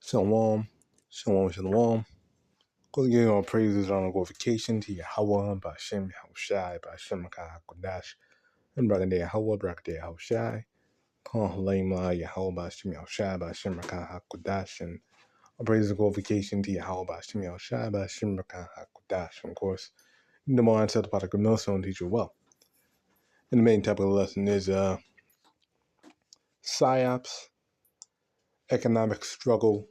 Shalom, shalom, shalom. Go give all praises on glorification to YAHAWAH, BAHASHAM, YAHAWASHI, BAHASHAM, QADASH, and BARAK YAHAWAH, BARAK YAHAWASHI, HALAHYAM, YAHAWAH, BAHASHAM, YAHAWASHI, BAHASHAM, QADASH, and all praises and glorification to YAHAWAH, BAHASHAM, YAHAWASHI, BAHASHAM, QADASH. And of course, the more I said about the millstone teacher well. And the main topic of the lesson is Psyops, economic struggle,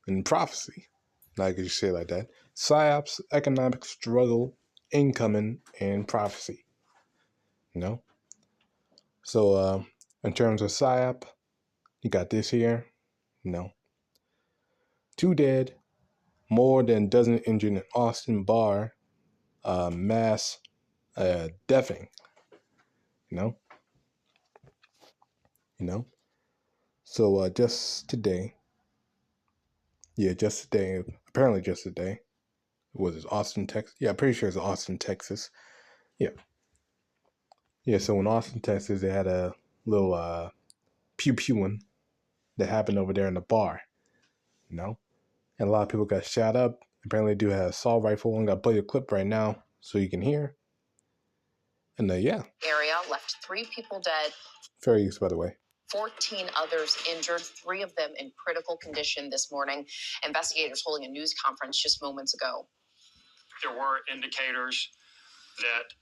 and prophecy. Like you say it like that. Psyops, economic struggle, incoming, and prophecy. You know? So in terms of Psyop, you got this here. You know. 2 dead, more than a dozen injured in Austin bar, mass deafing. You know? So just today, apparently just today, was it Austin, Texas? Yeah, I'm pretty sure it's Austin, Texas. Yeah, so in Austin, Texas, they had a little pew-pewing that happened over there in the bar, you know? And a lot of people got shot up. Apparently they do have assault rifle. I'm going to play a clip right now so you can hear. And yeah. Area left 3 people dead. Fair use, by the way. 14 others injured, 3 of them in critical condition this morning. Investigators holding a news conference just moments ago. There were indicators that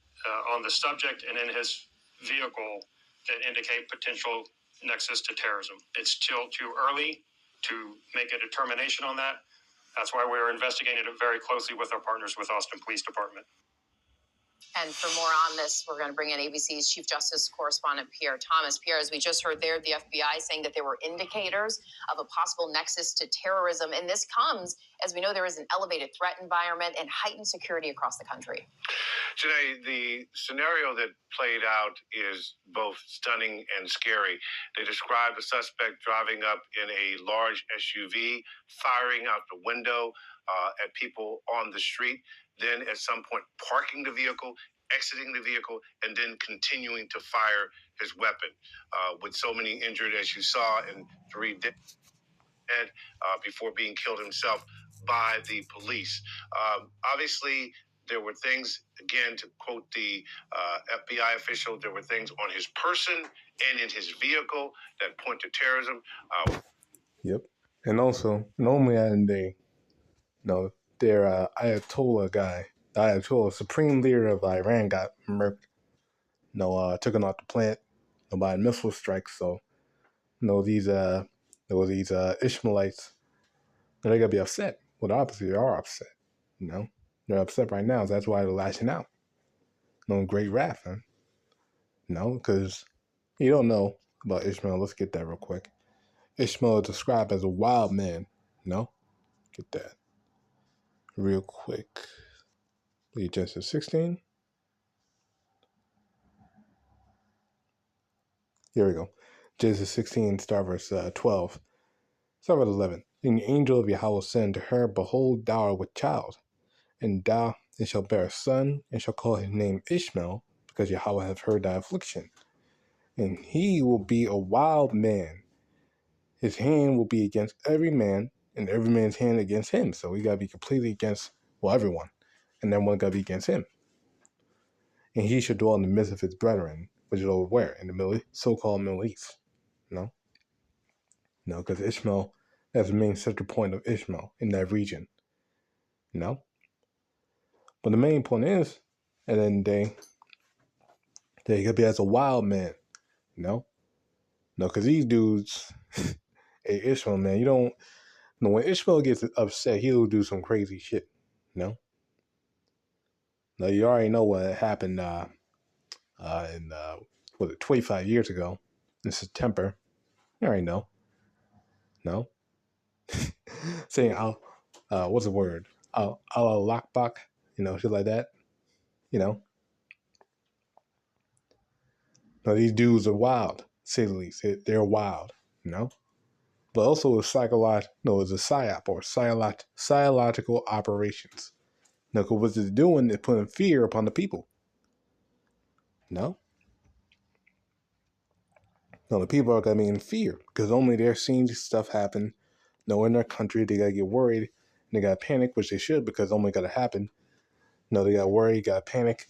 on the subject and in his vehicle that indicate potential nexus to terrorism. It's still too early to make a determination on that. That's why we're investigating it very closely with our partners with Austin Police Department. And for more on this, we're going to bring in ABC's Chief Justice Correspondent Pierre Thomas. Pierre, as we just heard there, the FBI saying that there were indicators of a possible nexus to terrorism. And this comes as we know there is an elevated threat environment and heightened security across the country. Today, the scenario that played out is both stunning and scary. They described the suspect driving up in a large SUV, firing out the window at people on the street, then at some point parking the vehicle, exiting the vehicle, and then continuing to fire his weapon. With so many injured, as you saw, and 3 dead before being killed himself by the police. Obviously, there were things, again, to quote the FBI official, there were things on his person and in his vehicle that point to terrorism. Yep. And also, normally their Ayatollah guy, the Ayatollah, Supreme Leader of Iran, got murked. Taken off the plant, by missile strikes. So, these Ishmaelites, they're gonna be upset. Well, the opposite, they are upset. They're upset right now. So that's why they're lashing out. Great wrath, huh? Because you don't know about Ishmael. Let's get that real quick. Ishmael is described as a wild man. Get that real quick. Read Genesis 16. Here we go. Genesis 16, start verse 12. Start verse 11. And the angel of Yahweh said to her, Behold, thou art with child, and thou shall bear a son, and shall call his name Ishmael, because Yahweh hath heard thy affliction. And he will be a wild man. His hand will be against every man, and every man's hand against him. So he got to be completely against, everyone. And then one got to be against him. And he shall dwell in the midst of his brethren, which is over where? In the so-called Middle East. Because Ishmael, that's the main central point of Ishmael in that region. But the main point is, at the end of the day, that he could be as a wild man. Because these dudes, hey, Ishmael, man, you don't, when Ishmael gets upset, he'll do some crazy shit. Now, you already know what happened in 25 years ago in September. You already know. No? Saying, what's the word? Allah Lakbak, shit like that. These dudes are wild, to say the least. They're wild, But also it's psychological, it's a psyop or psychological operations. Because what it's doing is putting fear upon the people. No, the people are gonna be in fear because only they're seeing this stuff happen. No, in their country, they gotta get worried and they gotta panic, which they should because only gotta happen. No, they gotta worry, gotta panic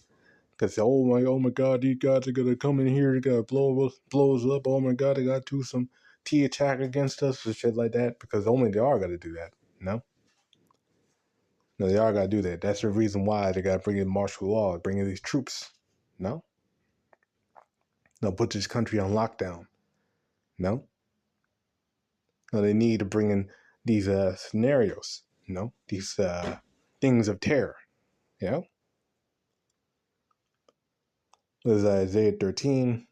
because oh my God, these guys are gonna come in here, they gotta blow us up. Oh my God, they gotta do some T attack against us or shit like that because only they are gonna do that. No, they are gonna do that. That's the reason why they gotta bring in martial law, bring in these troops. No, put this country on lockdown. No. They need to bring in these scenarios, these things of terror. You know, there's Isaiah 13.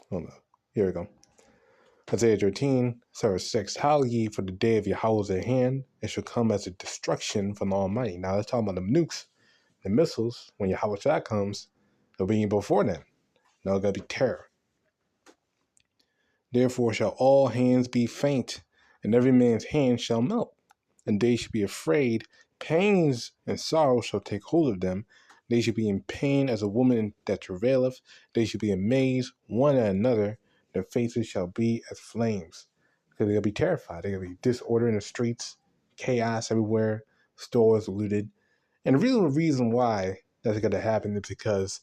Hold on. Here we go. Isaiah 13, verse 6. Howl ye, for the day of Yahweh is at hand. It shall come as a destruction from the Almighty. Now let's talk about the nukes, the missiles. When YAHAWASHI comes, they'll be before then. Now it's going to be terror. Therefore shall all hands be faint, and every man's hand shall melt. And they shall be afraid. Pains and sorrow shall take hold of them. They shall be in pain as a woman that travaileth. They shall be amazed one at another. Their faces shall be as flames. Because they'll be terrified. There'll be disorder in the streets, chaos everywhere, stores looted. And the real reason why that's going to happen is because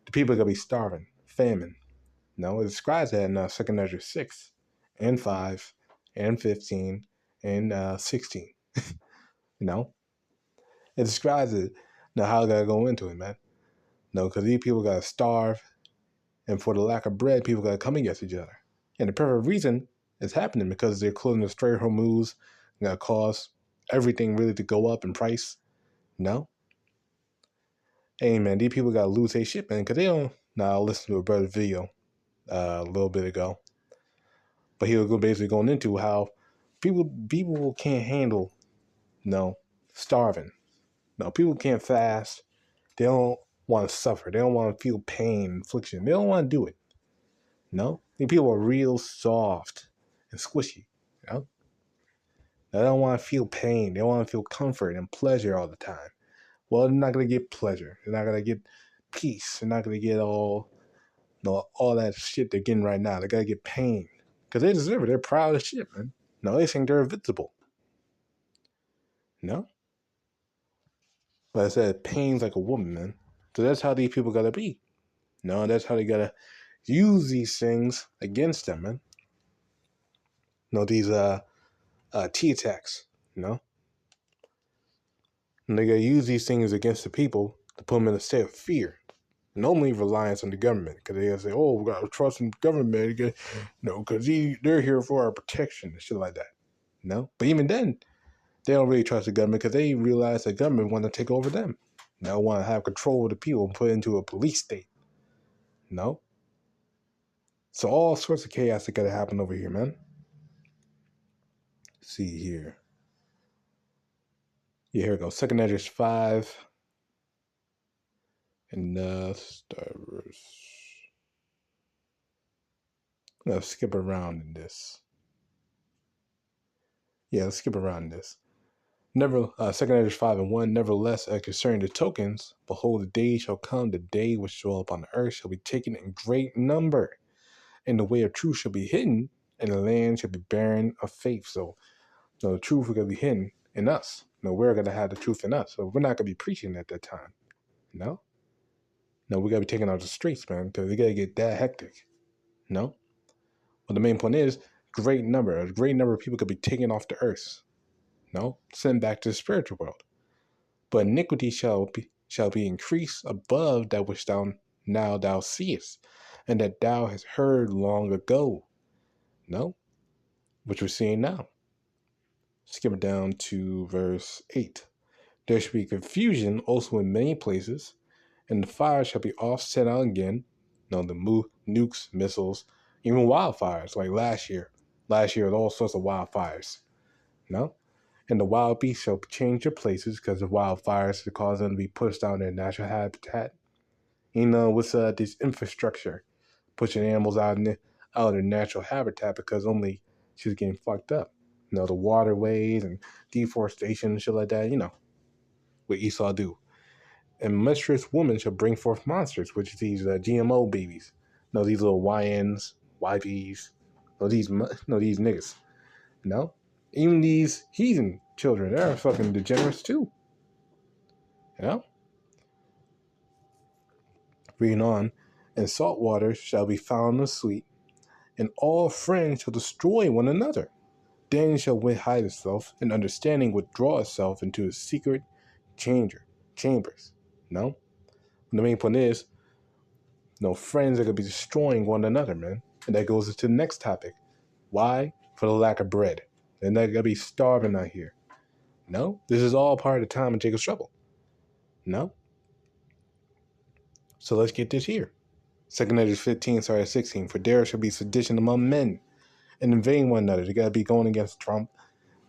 the people are going to be starving, famine. No, it describes that in 2nd Ezra 6 and 5 and 15 and 16. It describes it. Now, how I got to go into it, man? No, because these people got to starve, and for the lack of bread, people got to come against each other. And the perfect reason is happening because they're closing the Strait of Hormuz, going to cause everything really to go up in price. No? Hey, man, these people got to lose their shit, man, because they don't. Now, I listened to a brother's video a little bit ago, but he was basically going into how people can't handle, starving. No, people can't fast. They don't want to suffer. They don't want to feel pain, affliction. They don't want to do it. No, these people are real soft and squishy. They don't want to feel pain. They want to feel comfort and pleasure all the time. Well, they're not gonna get pleasure. They're not gonna get peace. They're not gonna get all that shit they're getting right now. They gotta get pain because they deserve it. They're proud of shit, man. No, they think they're invincible. No. But I said, pain's like a woman, man. So that's how these people gotta be. No, that's how they gotta use these things against them, man. These T attacks, And they gotta use these things against the people to put them in a state of fear. And only reliance on the government, because they gotta say, "Oh, we gotta trust in the government," because they're here for our protection and shit like that. But even then, they don't really trust the government because they realize the government want to take over them. They want to have control of the people and put it into a police state. So all sorts of chaos that gotta happen over here, man. Let's see here. Yeah, here we go. 2nd Ezra 5. And start verse. Let's skip around in this. Yeah, let's skip around in this. 2nd Ezra 5 and 1. Nevertheless, concerning the tokens, behold, the day shall come, the day which dwell upon the earth shall be taken in great number, and the way of truth shall be hidden, and the land shall be barren of faith. So, the truth is going to be hidden in us. We're going to have the truth in us. So we're not going to be preaching at that time. No, we got to be taking out the streets, man, because we got to get that hectic. But the main point is, a great number of people could be taken off the earth. Sent back to the spiritual world. But iniquity shall be increased above that which thou seest, and that thou hast heard long ago. Which we're seeing now. Skip it down to verse 8. There shall be confusion also in many places, and the fire shall be offset out again. The nukes, missiles, even wildfires like last year. Last year, all sorts of wildfires. And the wild beasts shall change their places because of wildfires to cause them to be pushed out in their natural habitat. With this infrastructure, pushing animals out of their natural habitat because only she's getting fucked up. The waterways and deforestation and shit like that, what Esau do. And mistress woman shall bring forth monsters, which is these GMO babies. No, these little YNs, YPs. No, these niggas. No, even these heathen children, they're fucking degenerates too. You know. Reading on, and salt water shall be found in sweet, and all friends shall destroy one another. Then shall wit hide itself, and understanding withdraw itself into its secret chambers. No? And the main point is, friends are going to be destroying one another, man. And that goes into the next topic. Why? For the lack of bread. They're not going to be starving out here. No? This is all part of the time of Jacob's trouble. No? So let's get this here. 2 Corinthians 15, 16. For there shall be sedition among men, and invading one another. They got to be going against Trump.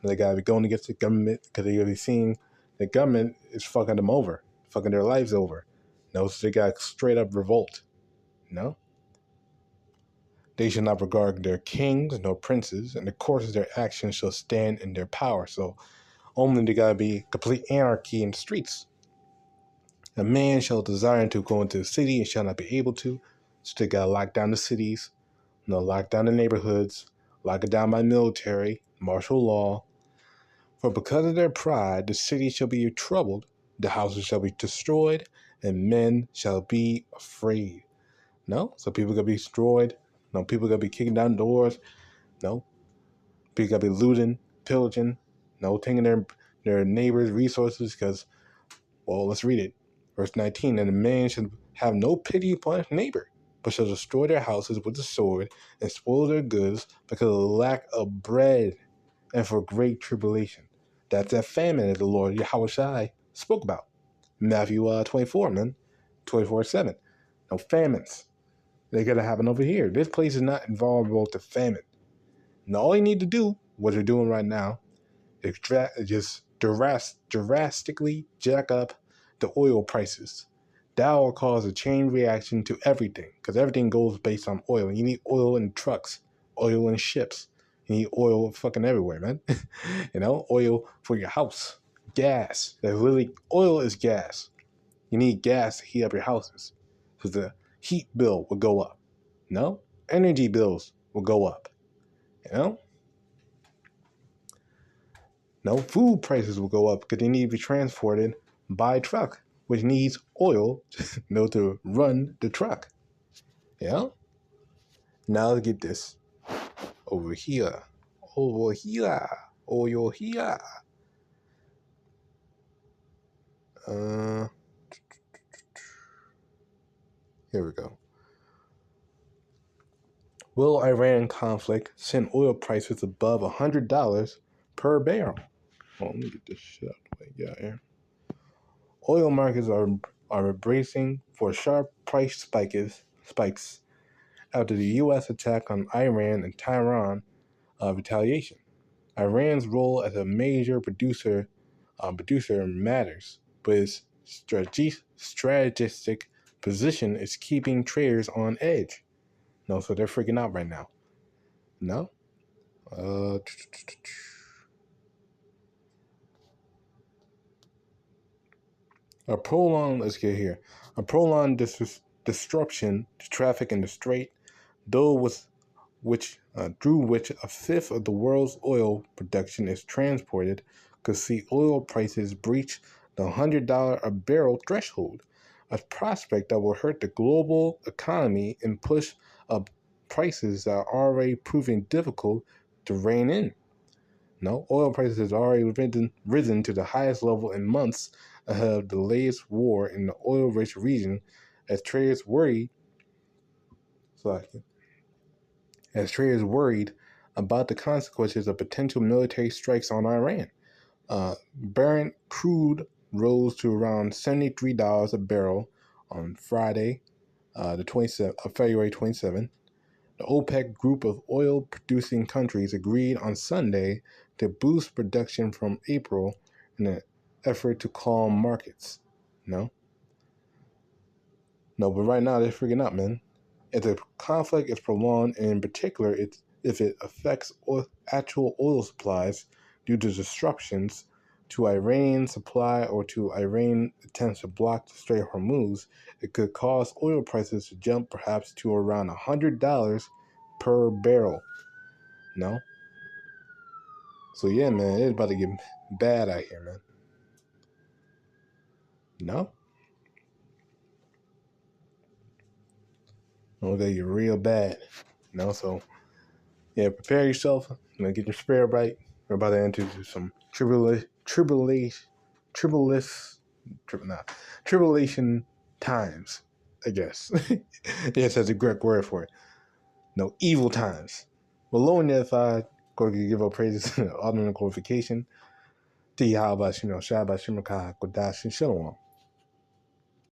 They got to be going against the government because they're going to be seeing the government is fucking them over, fucking their lives over. So they got straight up revolt. They shall not regard their kings nor princes, and the course of their actions shall stand in their power. So only they got to be complete anarchy in the streets. A man shall desire to go into the city and shall not be able to. So they got to lock down the cities, lock down the neighborhoods, lock it down by military, martial law. For because of their pride, the city shall be troubled, the houses shall be destroyed, and men shall be afraid. So people going to be destroyed. People going to be kicking down doors. People going to be looting, pillaging, taking their neighbors' resources because, let's read it. Verse 19, and the man shall have no pity upon his neighbor, but shall destroy their houses with the sword and spoil their goods because of the lack of bread and for great tribulation. That's that famine that the Lord YAHAWASHI spoke about. Matthew 24, man. 24:7. Famines. They're going to happen over here. This place is not invulnerable to famine. And all you need to do, what you're doing right now, is just drastically jack up the oil prices. That will cause a chain reaction to everything, because everything goes based on oil. You need oil in trucks, oil in ships. You need oil fucking everywhere, man. Oil for your house, gas. Oil is gas. You need gas to heat up your houses, because the heat bill will go up. Energy bills will go up. Food prices will go up because they need to be transported by truck, which needs oil to run the truck. Now let's get this over here. Here we go. Will Iran conflict send oil prices above $100 per barrel? Let me get this shit out of the way. Yeah, here. Oil markets are bracing for sharp price spikes after the U.S. attack on Iran and Tehran retaliation. Iran's role as a major producer matters, but its strategic position is keeping traders on edge. So they're freaking out right now. Let's get here. A prolonged disruption to traffic in the strait, through which a fifth of the world's oil production is transported, could see oil prices breach the $100 a barrel threshold, a prospect that will hurt the global economy and push up prices that are already proving difficult to rein in. Oil prices have already risen to the highest level in months ahead of the latest war in the oil-rich region, as traders worried about the consequences of potential military strikes on Iran. Brent crude rose to around $73 a barrel on Friday, February 27. The OPEC group of oil-producing countries agreed on Sunday to boost production from April in an effort to calm markets. But right now they're freaking out, man. If the conflict is prolonged, and in particular if it affects actual oil supplies due to disruptions to Iranian supply or to Iran attempts to block the Strait of Hormuz, it could cause oil prices to jump perhaps to around $100 per barrel. No? So yeah, man, it's about to get bad out here, man. No? It's gonna get real bad. So yeah, prepare yourself. Get your spirit right. We're about to enter into some tribulation times, I guess. Yes, that's a correct word for it. No, evil times. But lo and edified, go give up praises, honor and glorification to YAHAWASHI, Shabbat Shem QADASH and Shalom.